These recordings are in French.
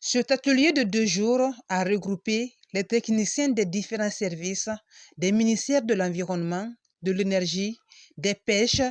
Cet atelier de 2 jours a regroupé les techniciens des différents services des ministères de l'Environnement, de l'Énergie, des Pêches,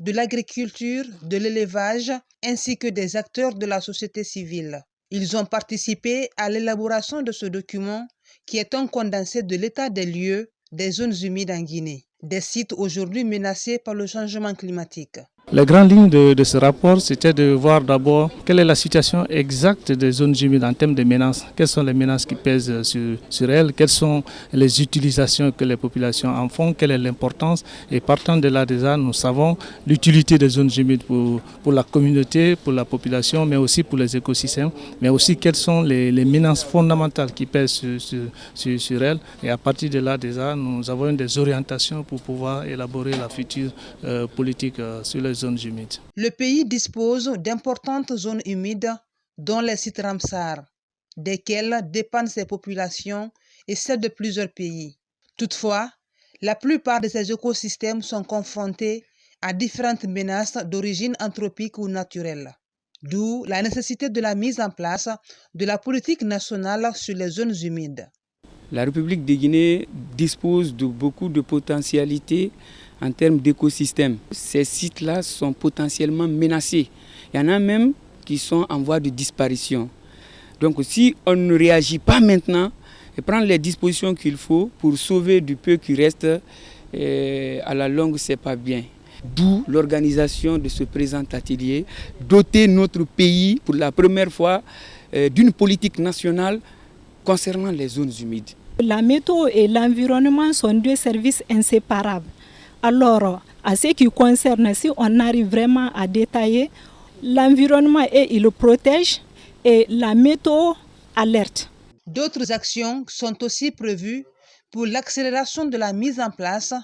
de l'Agriculture, de l'Élevage, ainsi que des acteurs de la société civile. Ils ont participé à l'élaboration de ce document qui est un condensé de l'état des lieux des zones humides en Guinée, des sites aujourd'hui menacés par le changement climatique. Les grandes lignes de ce rapport, c'était de voir d'abord quelle est la situation exacte des zones humides en termes de menaces. Quelles sont les menaces qui pèsent sur elles, quelles sont les utilisations que les populations en font, quelle est l'importance. Et partant de là déjà, nous savons l'utilité des zones humides pour la communauté, pour la population, mais aussi pour les écosystèmes, mais aussi quelles sont les menaces fondamentales qui pèsent sur elles. Et à partir de là déjà, nous avons des orientations pour pouvoir élaborer la future politique sur les zones humides. Le pays dispose d'importantes zones humides, dont les sites Ramsar, desquels dépendent ses populations et celles de plusieurs pays. Toutefois, la plupart de ces écosystèmes sont confrontés à différentes menaces d'origine anthropique ou naturelle, d'où la nécessité de la mise en place de la politique nationale sur les zones humides. La République de Guinée dispose de beaucoup de potentialités en termes d'écosystèmes. Ces sites-là sont potentiellement menacés. Il y en a même qui sont en voie de disparition. Donc si on ne réagit pas maintenant et prend les dispositions qu'il faut pour sauver du peu qui reste, à la longue, ce n'est pas bien. D'où l'organisation de ce présent atelier, doter notre pays pour la première fois d'une politique nationale concernant les zones humides. La météo et l'environnement sont deux services inséparables. Alors, à ce qui concerne, si on arrive vraiment à détailler, l'environnement il protège et la météo alerte. D'autres actions sont aussi prévues pour l'accélération de la mise en place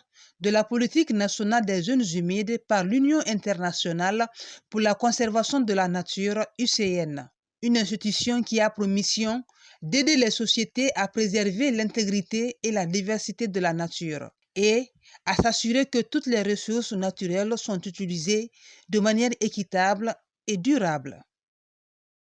de la politique nationale des zones humides par l'Union internationale pour la conservation de la nature, UCN, une institution qui a pour mission d'aider les sociétés à préserver l'intégrité et la diversité de la nature et à s'assurer que toutes les ressources naturelles sont utilisées de manière équitable et durable.